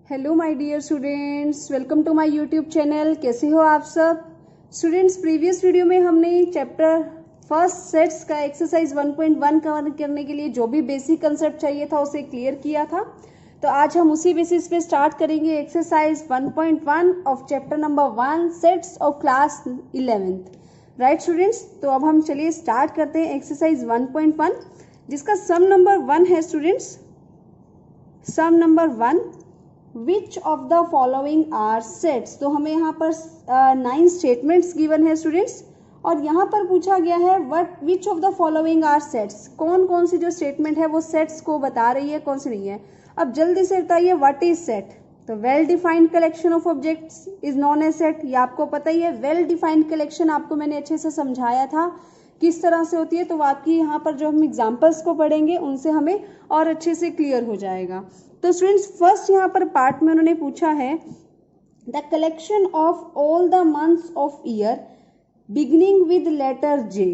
Hello my dear students, welcome to my YouTube channel. कैसे हो आप सब स्टूडेंट्स? प्रीवियस वीडियो में हमने चैप्टर फर्स्ट सेट्स का एक्सरसाइज 1.1 कवर करने के लिए जो भी बेसिक कंसेप्ट चाहिए था उसे क्लियर किया था। तो आज हम उसी बेसिस पे स्टार्ट करेंगे exercise 1.1 of chapter number 1 sets of class 11th। Right students, तो अब हम चलिए स्टार्ट करते हैं एक्सरसाइज 1.1 जिसका सम नंबर 1 है students. Sum number 1, which of the following are sets. तो हमें यहाँ पर 9 स्टेटमेंट्स गिवन है स्टूडेंट्स, और यहाँ पर पूछा गया है what which of the following are sets. कौन कौन सी जो स्टेटमेंट है वो सेट्स को बता रही है, कौन सी नहीं है। अब जल्दी से बताइए व्हाट इज सेट। तो well defined collection of objects is known as set. ये आपको पता ही है। वेल डिफाइंड कलेक्शन आपको मैंने अच्छे से समझाया था किस तरह से होती है, तो आपकी यहाँ पर जो हम एग्जाम्पल्स को पढ़ेंगे उनसे हमें और अच्छे से क्लियर हो जाएगा। तो स्टूडेंट्स फर्स्ट यहाँ पर पार्ट में उन्होंने पूछा है the collection of all the months of year beginning with letter J.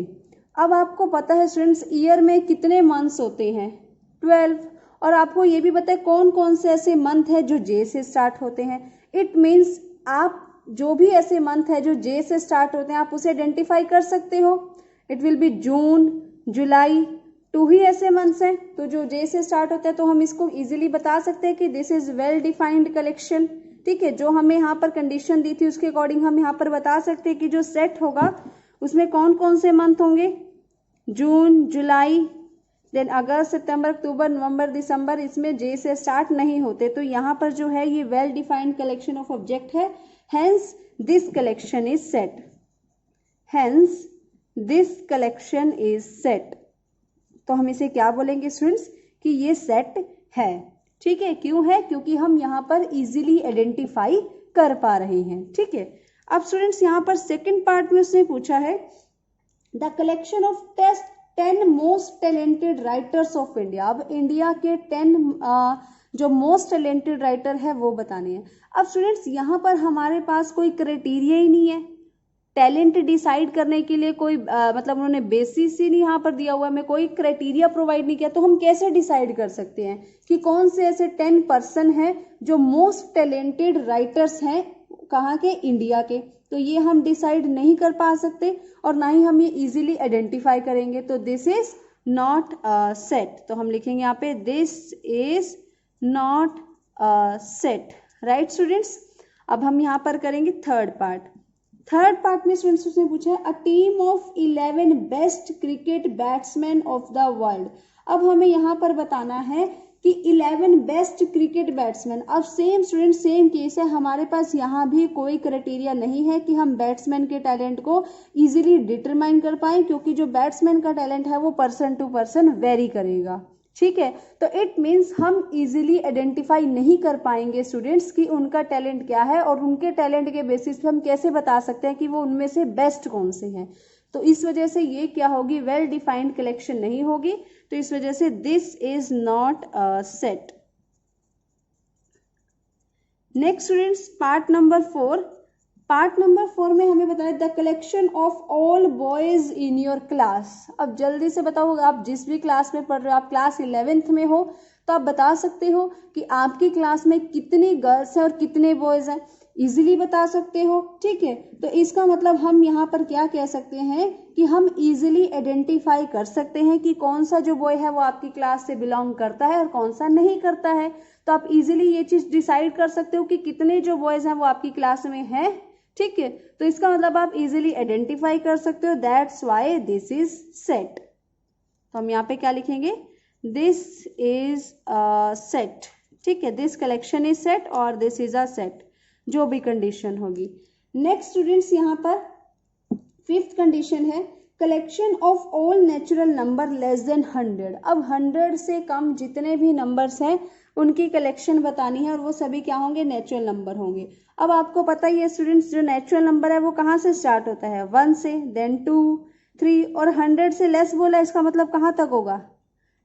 अब आपको पता है स्टूडेंट्स ईयर में कितने मंथ्स होते हैं, 12। और आपको ये भी पता है कौन कौन से ऐसे मंथ है जो जे से स्टार्ट होते हैं। इट मीन्स आप जो भी ऐसे मंथ है जो जे से स्टार्ट होते हैं आप उसे आइडेंटिफाई कर सकते हो। इट विल बी जून, जुलाई, 2 ही ऐसे मंथ्स हैं तो जो जे से स्टार्ट होता है, तो हम इसको इजीली बता सकते हैं कि this is well defined collection. ठीक है, जो हमें यहाँ पर कंडीशन दी थी उसके अकॉर्डिंग हम यहाँ पर बता सकते हैं कि जो सेट होगा उसमें कौन कौन से मंथ होंगे, जून, जुलाई, देन अगस्त, सितंबर, अक्टूबर, नवंबर, दिसंबर, इसमें जे से स्टार्ट नहीं होते। तो यहाँ पर जो है ये well defined collection of object है, hence this collection is set. Hence this collection is set. तो हम इसे क्या बोलेंगे स्टूडेंट्स कि ये सेट है। ठीक है, क्यों है? क्योंकि हम यहाँ पर इजीली आइडेंटिफाई कर पा रहे हैं। ठीक है, अब स्टूडेंट्स यहाँ पर सेकंड पार्ट में उसने पूछा है the collection of 10 most talented writers of India. अब इंडिया के 10 जो मोस्ट टैलेंटेड राइटर है वो बताने हैं। अब स्टूडेंट्स यहाँ पर हमारे पास कोई क्राइटेरिया ही नहीं है टैलेंट डिसाइड करने के लिए। कोई मतलब उन्होंने बेसिस ही नहीं यहाँ पर दिया हुआ है, हमें कोई क्राइटेरिया प्रोवाइड नहीं किया, तो हम कैसे डिसाइड कर सकते हैं कि कौन से ऐसे 10 पर्सन हैं जो मोस्ट टैलेंटेड राइटर्स हैं कहाँ के, इंडिया के। तो ये हम डिसाइड नहीं कर पा सकते और ना ही हम ये इजीली आइडेंटिफाई करेंगे। तो दिस इज नॉट सेट। तो हम लिखेंगे यहाँ पे this is not set. Right students, अब हम यहाँ पर करेंगे थर्ड पार्ट। थर्ड पार्ट में स्टूडेंट्स उसने पूछा है a team of 11 best cricket batsman of the world. अब हमें यहाँ पर बताना है कि 11 बेस्ट क्रिकेट बैट्समैन। अब सेम स्टूडेंट सेम केस है, हमारे पास यहाँ भी कोई क्राइटेरिया नहीं है कि हम बैट्समैन के टैलेंट को इजीली डिटरमाइन कर पाए, क्योंकि जो बैट्समैन का टैलेंट है वो पर्सन टू पर्सन वेरी करेगा। ठीक है, तो इट मीन्स हम इजीली आइडेंटिफाई नहीं कर पाएंगे स्टूडेंट्स कि उनका टैलेंट क्या है, और उनके टैलेंट के बेसिस पे हम कैसे बता सकते हैं कि वो उनमें से बेस्ट कौन से हैं। तो इस वजह से ये क्या होगी, वेल डिफाइंड कलेक्शन नहीं होगी। तो इस वजह से this is not a set. Next students part number 4। Part number 4 में हमें बताया the collection of all boys in your class. अब जल्दी से बताओ, आप जिस भी क्लास में पढ़ रहे हो, आप क्लास 11th में हो तो आप बता सकते हो कि आपकी क्लास में कितनी गर्ल्स हैं और कितने बॉयज हैं, इजीली बता सकते हो। ठीक है, तो इसका मतलब हम यहाँ पर क्या कह सकते हैं कि हम इजीली आइडेंटिफाई कर सकते हैं कि कौन सा जो बॉय है वो आपकी क्लास से बिलोंग करता है और कौन सा नहीं करता है। तो आप इजीली ये चीज डिसाइड कर सकते हो कि कितने जो बॉयज हैं वो आपकी क्लास में हैं। ठीक है, तो इसका मतलब आप इजीली आइडेंटिफाई कर सकते हो, that's why this is set. तो हम यहाँ पे क्या लिखेंगे, दिस इज सेट। ठीक है, दिस कलेक्शन इज सेट और दिस इज अ सेट, जो भी कंडीशन होगी। नेक्स्ट स्टूडेंट्स यहाँ पर 5th कंडीशन है collection of all natural number less than 100। अब 100 से कम जितने भी नंबर्स हैं उनकी कलेक्शन बतानी है, और वो सभी क्या होंगे, नेचुरल नंबर होंगे। अब आपको पता ही है स्टूडेंट्स जो नेचुरल नंबर है वो कहाँ से स्टार्ट होता है, 1 से, देन 2, 3, और 100 से लेस बोला, इसका मतलब कहाँ तक होगा,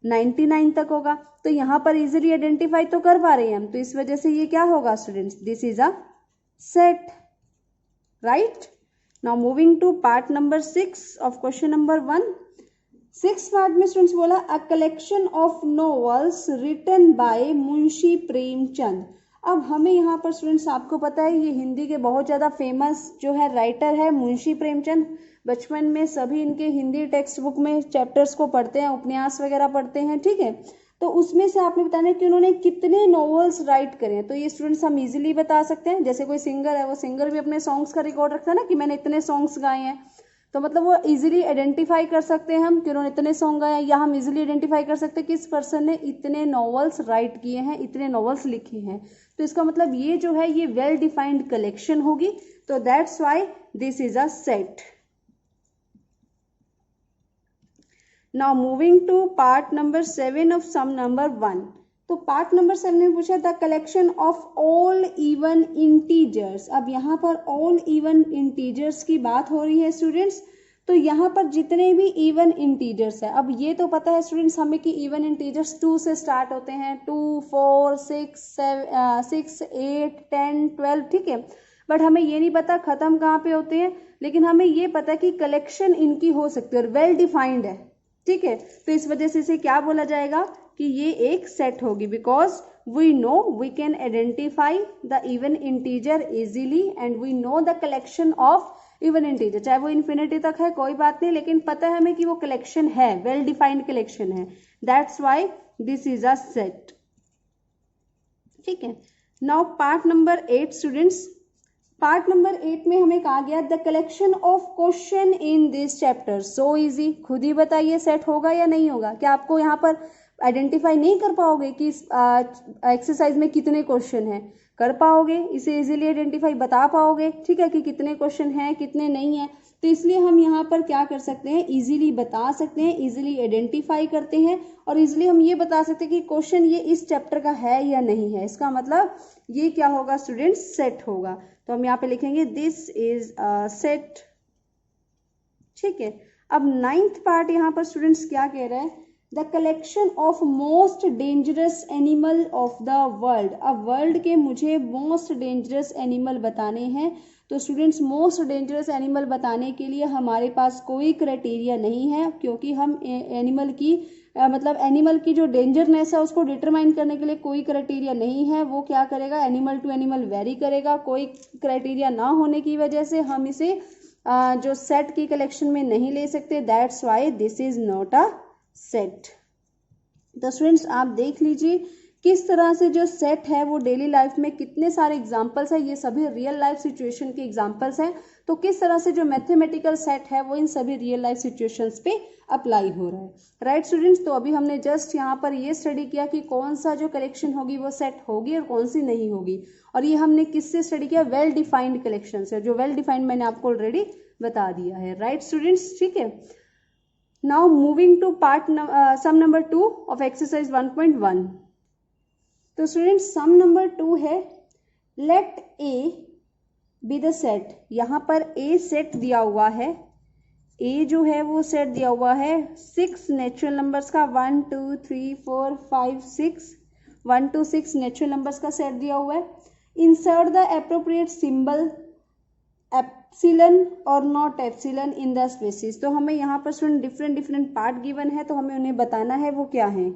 99 तक होगा। तो यहाँ पर इजीली आइडेंटिफाई तो कर पा रहे हैं हम, तो इस वजह से ये क्या होगा students, this is a set. Right, now moving to part number 6 of question number 1। 6th part में स्टूडेंट्स बोला a collection of novels written by Munshi Premchand. अब हमें यहाँ पर स्टूडेंट्स आपको पता है ये हिंदी के बहुत ज़्यादा फेमस जो है राइटर है मुंशी प्रेमचंद। बचपन में सभी इनके हिंदी टेक्स्ट बुक में चैप्टर्स को पढ़ते हैं, उपन्यास वगैरह पढ़ते हैं, ठीक है। तो उसमें से आपने बताना है कि उन्होंने कितने नॉवेल्स राइट करे हैं। तो ये स्टूडेंट्स हम इजीली बता सकते हैं। जैसे कोई सिंगर है, वो सिंगर भी अपने सॉन्ग्स का रिकॉर्ड रखता है ना कि मैंने इतने सॉन्ग्स गाए हैं, तो मतलब वो इजीली आइडेंटिफाई कर सकते हैं हम कि उन्होंने इतने सॉन्ग गाए हैं, या हम इजीली आइडेंटिफाई कर सकते हैं कि इस पर्सन ने इतने नॉवेल्स राइट किए हैं, इतने नॉवेल्स लिखे हैं। तो इसका मतलब ये जो है ये वेल डिफाइंड कलेक्शन होगी। तो that's why this is a set. Now moving to part number 7 of sum number 1। तो पार्ट नंबर 7 में पूछा the collection of all even integers. अब यहाँ पर ऑल इवन इंटीजर्स की बात हो रही है स्टूडेंट्स। तो यहाँ पर जितने भी इवन इंटीजर्स है, अब ये तो पता है स्टूडेंट्स हमें कि इवन इंटीजर्स 2 से स्टार्ट होते हैं, 2, 4, 6, 8, 10, 12, ठीक है। बट हमें ये नहीं पता खत्म कहाँ पे होते हैं, लेकिन हमें ये पता है कि कलेक्शन इनकी हो सकती है और वेल डिफाइंड है, ठीक है। तो इस वजह से इसे क्या बोला जाएगा कि ये एक सेट होगी, because we know we can identify the even integer easily and we know the collection of even integer. चाहे वो इन्फिनिटी तक है कोई बात नहीं, लेकिन पता है हमें कि वो कलेक्शन है, वेल डिफाइंड कलेक्शन है। That's why this is a set, ठीक है। Now part number 8 students. Part number 8 में हमें कहा गया the collection of question in this chapter. So easy, खुद ही बताइए सेट होगा या नहीं होगा। क्या आपको यहाँ पर आइडेंटिफाई नहीं कर पाओगे कि इस एक्सरसाइज में कितने क्वेश्चन हैं? कर पाओगे, इसे इजीली आइडेंटिफाई बता पाओगे, ठीक है, कि कितने क्वेश्चन हैं कितने नहीं है। तो इसलिए हम यहाँ पर क्या कर सकते हैं, इजीली बता सकते हैं, इजीली आइडेंटिफाई करते हैं और इजीली हम ये बता सकते हैं कि क्वेश्चन ये इस चैप्टर का है या नहीं है। इसका मतलब ये क्या होगा स्टूडेंट्स, सेट होगा। तो हम यहाँ पे लिखेंगे दिस इज अ सेट, ठीक है। अब 9th पार्ट यहाँ पर स्टूडेंट्स क्या कह रहे हैं, the collection of most dangerous animal of the world. अब वर्ल्ड के मुझे मोस्ट डेंजरस एनिमल बताने हैं। तो स्टूडेंट्स मोस्ट डेंजरस एनिमल बताने के लिए हमारे पास कोई क्राइटेरिया नहीं है, क्योंकि हम एनिमल की मतलब एनिमल की जो डेंजरनेस है उसको डिटरमाइन करने के लिए कोई क्राइटेरिया नहीं है। वो क्या करेगा, एनिमल टू एनिमल वेरी करेगा। कोई क्राइटेरिया ना होने की वजह से हम इसे जो सेट की कलेक्शन में नहीं ले सकते। That's why this is not a set. तो स्टूडेंट्स आप देख लीजिए किस तरह से जो सेट है वो डेली लाइफ में कितने सारे एग्जांपल्स है, ये सभी रियल लाइफ सिचुएशन के एग्जांपल्स हैं। तो किस तरह से जो मैथमेटिकल सेट है वो इन सभी रियल लाइफ सिचुएशंस पे अप्लाई हो रहा है। राइट स्टूडेंट्स, तो अभी हमने जस्ट यहाँ पर ये स्टडी किया कि कौन सा जो कलेक्शन होगी वो सेट होगी और कौन सी नहीं होगी। और ये हमने किससे स्टडी किया, वेल डिफाइंड कलेक्शन से। जो वेल डिफाइंड मैंने आपको ऑलरेडी बता दिया है। राइट स्टूडेंट्स, ठीक है। Now moving to part sum number 2 of exercise 1.1। तो स्टूडेंट्स सम नंबर 2 है, let A be the set. यहाँ पर ए सेट दिया हुआ है, ए जो है वो सेट दिया हुआ है 6 नेचुरल नंबर्स का, 1 2 3 4 5 6, 1 to 6 नेचुरल नंबर्स का सेट दिया हुआ है। Insert the appropriate symbol epsilon और not epsilon in the spaces. तो हमें यहाँ पर स्टूडेंट डिफरेंट पार्ट गिवन है, तो हमें उन्हें बताना है वो क्या है।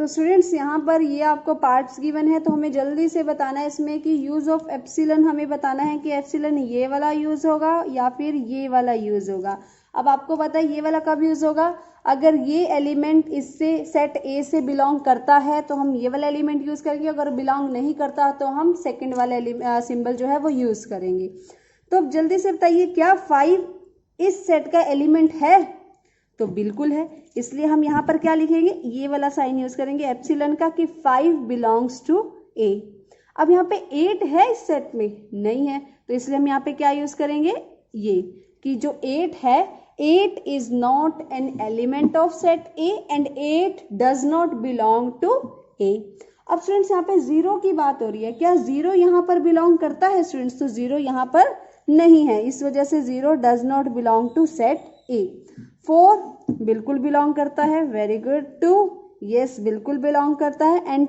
तो स्टूडेंट्स यहाँ पर ये आपको पार्ट्स गिवन है, तो हमें जल्दी से बताना है इसमें कि यूज ऑफ एप्सिलन हमें बताना है कि एप्सिलन ये वाला यूज होगा या फिर ये वाला यूज होगा। अब आपको पता है ये वाला कब यूज होगा, अगर ये एलिमेंट इससे सेट ए से बिलोंग करता है तो हम ये वाला एलिमेंट यूज करेंगे, अगर बिलोंग नहीं करता तो हम सेकेंड वाला सिंबल जो है वो यूज करेंगे। तो अब जल्दी से बताइए क्या 5 इस सेट का एलिमेंट है? तो बिल्कुल है, इसलिए हम यहाँ पर क्या लिखेंगे, ये वाला साइन यूज करेंगे एप्सिलन का कि 5 बिलोंग्स टू ए। अब यहाँ पे 8 है इस सेट में, नहीं है, तो इसलिए हम यहाँ पे क्या यूज करेंगे, ये कि जो 8 है, 8 is not an element of set A and 8 does not belong to A. अब स्टूडेंट्स यहाँ पे 0 की बात हो रही है, क्या 0 यहाँ पर बिलोंग करता है स्टूडेंट्स? तो 0 यहाँ पर नहीं है, इस वजह से 0 does not belong to set A. 4 बिल्कुल बिलोंग करता है, वेरी गुड। 2 यस बिल्कुल बिलोंग करता है, and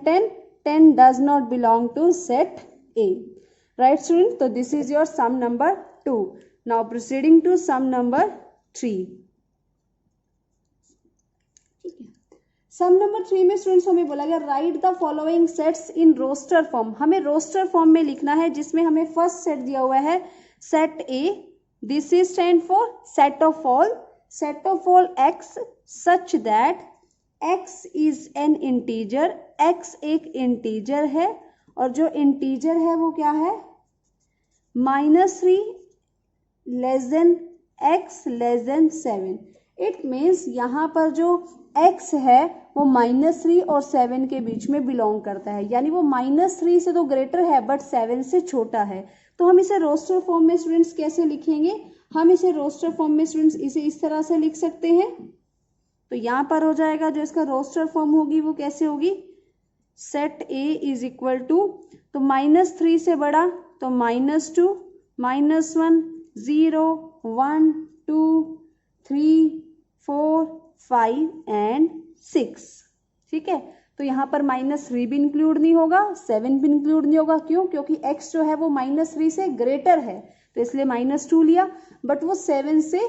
10 does not belong to set A. Right student, तो this is your sum number 2। Now proceeding to sum number 3। ठीक है, सम नंबर 3 में स्टूडेंट्स हमें बोला गया write the following sets in roster form. हमें रोस्टर फॉर्म में लिखना है, जिसमें हमें फर्स्ट सेट दिया हुआ है set A, this is stand for set of all x such that x is an integer. X एक इंटीजर है और जो इंटीजर है वो क्या है, -3 less than x less than 7। It means यहाँ पर जो x है वो -3 और 7 के बीच में बिलोंग करता है, यानी वो -3 से तो ग्रेटर है बट 7 से छोटा है। तो हम इसे रोस्टर फॉर्म में स्टूडेंट्स कैसे लिखेंगे, हम इसे रोस्टर फॉर्म में स्टूडेंट्स इसे इस तरह से लिख सकते हैं। तो यहाँ पर हो जाएगा जो इसका रोस्टर फॉर्म होगी वो कैसे होगी, set A is equal to, तो -3 से बड़ा तो -2, -1, 0, 1, 2, 3, 4, 5 एंड 6। ठीक है, तो यहाँ पर -3 भी इंक्लूड नहीं होगा, 7 भी इंक्लूड नहीं होगा। क्यों, क्योंकि x जो है वो -3 से ग्रेटर है तो इसलिए -2 लिया, बट वो 7 से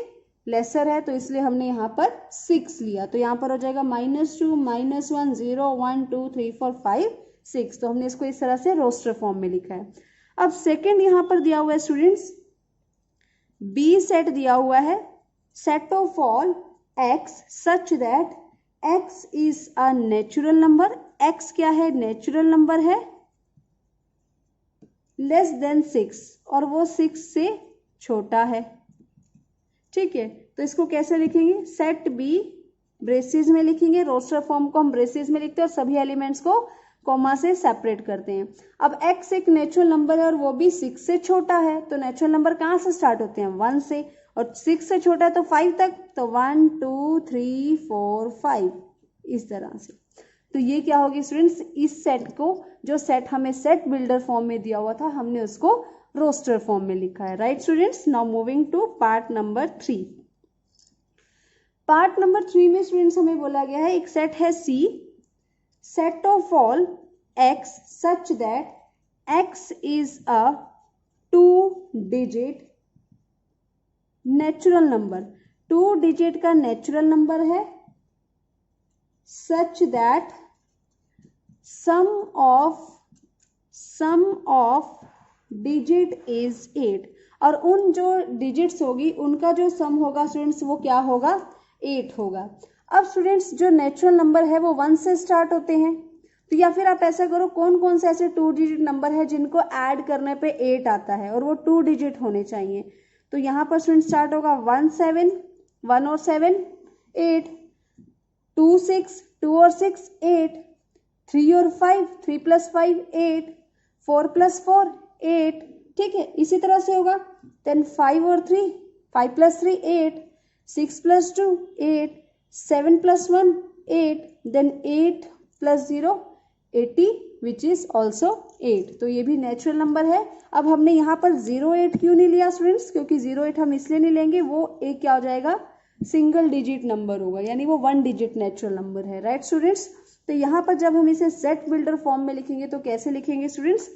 लेसर है तो इसलिए हमने यहाँ पर 6 लिया। तो यहाँ पर हो जाएगा -2, -1, 0, 1, 2, 3, 4, 5, 6। तो हमने इसको इस तरह से रोस्टर फॉर्म में लिखा है। अब सेकेंड यहाँ पर दिया हुआ है स्टूडेंट्स, बी सेट दिया हुआ है, set of all x such that x is a natural number। x क्या है, नेचुरल नंबर है, लेस देन 6 और वो 6 से छोटा है। ठीक है, तो इसको कैसे लिखेंगे, सेट बी ब्रेसेस में लिखेंगे। रोस्टर फॉर्म को हम ब्रेसेस में लिखते हैं और सभी एलिमेंट्स को कॉमा से सेपरेट करते हैं। अब x एक नेचुरल नंबर है और वो भी 6 से छोटा है, तो नेचुरल नंबर कहाँ से स्टार्ट होते हैं, 1 से, और 6 से छोटा है तो 5 तक, तो 1, 2, 3, 4, 5 इस तरह से। तो ये क्या होगी स्टूडेंट्स, इस सेट को, जो सेट हमें सेट बिल्डर फॉर्म में दिया हुआ था, हमने उसको रोस्टर फॉर्म में लिखा है। Right students, now moving to part number 3। Part number 3 में स्टूडेंट्स हमें बोला गया है एक सेट है C, set of all x such that x is a 2 digit natural number. 2 digit का नेचुरल नंबर है, such that sum of digit is 8। और उन जो डिजिट्स होगी उनका जो सम होगा स्टूडेंट्स वो क्या होगा, 8 होगा। अब स्टूडेंट्स जो नेचुरल नंबर है वो 1 से स्टार्ट होते हैं, तो या फिर आप ऐसा करो, कौन कौन से ऐसे 2 डिजिट नंबर है जिनको ऐड करने पे 8 आता है और वो 2 डिजिट होने चाहिए। तो यहाँ पर स्टूडेंट स्टार्ट होगा 1 7, 1 और 7 8, 2 6, 2 और 6 8, 3 और 5, 3 + 5 8, 4 + 4 8। ठीक है, इसी तरह से होगा। देन 5 और 3, 5 + 3 8, 6 + 2 8, 7 + 1 8, देन 8 + 0 80 विच इज ऑल्सो 8। तो ये भी नेचुरल नंबर है। अब हमने यहाँ पर 08 क्यों नहीं लिया स्टूडेंट्स, क्योंकि 08 हम इसलिए नहीं लेंगे, वो एक क्या हो जाएगा, सिंगल डिजिट नंबर होगा, यानी वो 1 डिजिट नेचुरल नंबर है। राइट स्टूडेंट्स, तो यहाँ पर जब हम इसे सेट बिल्डर फॉर्म में लिखेंगे तो कैसे लिखेंगे students,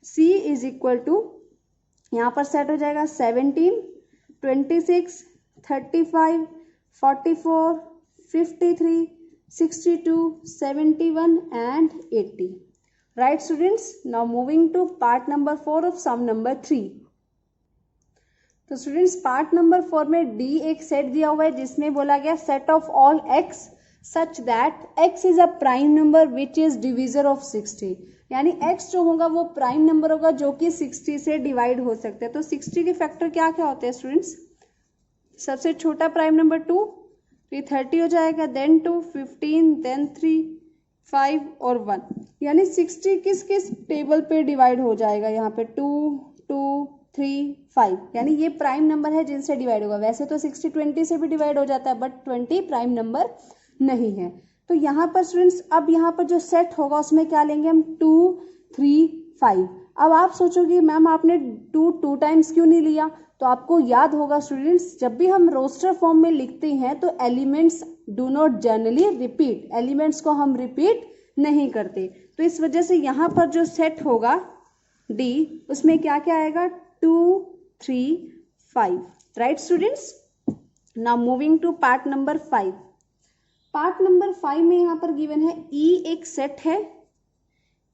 C is equal to, यहाँ पर सेट हो जाएगा 17, 26, 35, 44, 53, 62, 71 and 80। Right students, now moving to part number 4 of sum number 3। तो स्टूडेंट्स पार्ट नंबर 4 में डी एक सेट दिया हुआ है जिसमें बोला गया set of all x such that x is a prime number which is divisor of 60। यानी x जो होगा वो प्राइम नंबर होगा जो कि 60 से डिवाइड हो सकता है। तो 60 के फैक्टर क्या क्या होते हैं स्टूडेंट्स, सबसे छोटा प्राइम नंबर 2, तो 30 हो जाएगा, देन 2, 15, देन 3, 5 और 1। यानी 60 किस किस टेबल पे डिवाइड हो जाएगा, यहाँ पे 2, 2, 3, 5, यानी ये प्राइम नंबर है जिनसे डिवाइड होगा। वैसे तो 60 20 से भी डिवाइड हो जाता है बट 20 प्राइम नंबर नहीं है। तो यहाँ पर स्टूडेंट्स अब यहाँ पर जो सेट होगा उसमें क्या लेंगे हम, 2, 3, 5। अब आप सोचोगे मैम आपने 2 टाइम्स क्यों नहीं लिया, तो आपको याद होगा स्टूडेंट्स जब भी हम रोस्टर फॉर्म में लिखते हैं तो elements do not generally repeat, elements को हम रिपीट नहीं करते। तो इस वजह से यहाँ पर जो सेट होगा डी उसमें क्या क्या आएगा, 2, 3, 5। Right students, now moving to part number 5। Part number 5 में यहाँ पर गिवन है E एक सेट है,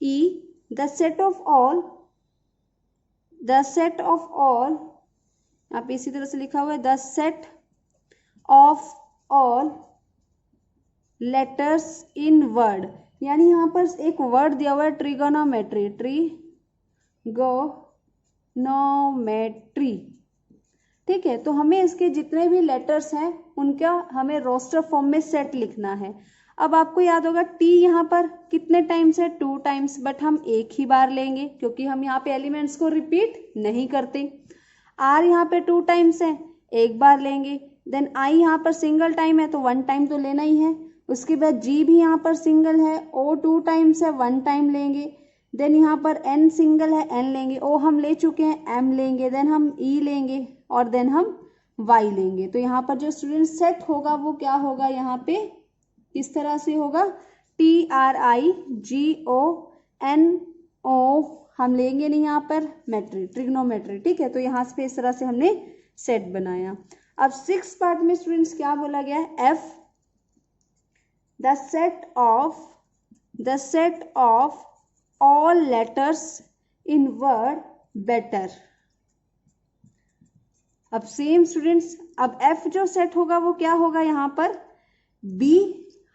E the set of all, यहाँ पे इसी तरह से लिखा हुआ है the set of all letters in word, यानी यहाँ पर एक वर्ड दिया हुआ है ट्रिगोनोमेट्री, ठीक है। तो हमें इसके जितने भी लेटर्स हैं उनका हमें रोस्टर फॉर्म में सेट लिखना है। अब आपको याद होगा टी यहाँ पर कितने टाइम्स है, 2 टाइम्स, बट हम एक ही बार लेंगे क्योंकि हम यहाँ पे एलिमेंट्स को रिपीट नहीं करते। आर यहाँ पे 2 टाइम्स है, एक बार लेंगे। देन आई यहाँ पर सिंगल टाइम है तो 1 टाइम तो लेना ही है। उसके बाद जी भी यहाँ पर सिंगल है, ओ 2 टाइम्स है, 1 टाइम लेंगे। देन यहाँ पर एन सिंगल है, एन लेंगे, ओ हम ले चुके हैं, एम लेंगे, देन हम ई लेंगे और देन हम वाई लेंगे। तो यहाँ पर जो स्टूडेंट सेट होगा वो क्या होगा, यहाँ पे किस तरह से होगा, TRIGONO, हम लेंगे नहीं यहाँ पर मेट्री, ट्रिग्नोमेट्री, ठीक है। तो यहाँ पे इस तरह से हमने सेट बनाया। अब 6 पार्ट में स्टूडेंट्स क्या बोला गया है, F the set of all letters in word better. अब सेम स्टूडेंट्स, अब F जो सेट होगा वो क्या होगा, यहाँ पर B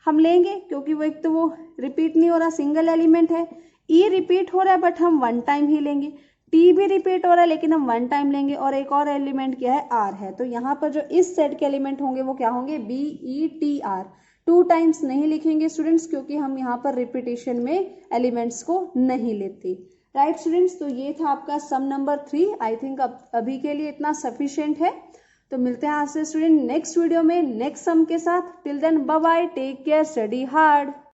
हम लेंगे क्योंकि वो एक तो वो रिपीट नहीं हो रहा, सिंगल एलिमेंट है। E रिपीट हो रहा है बट हम 1 टाइम ही लेंगे। T भी रिपीट हो रहा है लेकिन हम 1 टाइम लेंगे। और एक और एलिमेंट क्या है, R है। तो यहाँ पर जो इस सेट के एलिमेंट होंगे वो क्या होंगे, BETR। 2 टाइम्स नहीं लिखेंगे स्टूडेंट्स क्योंकि हम यहाँ पर रिपीटेशन में एलिमेंट्स को नहीं लेते। राइट स्टूडेंट्स, तो ये था आपका सम नंबर 3। आई थिंक अभी के लिए इतना सफिशिएंट है। तो मिलते हैं आपसे स्टूडेंट नेक्स्ट वीडियो में नेक्स्ट सम के साथ। Till then bye bye, take care, study hard.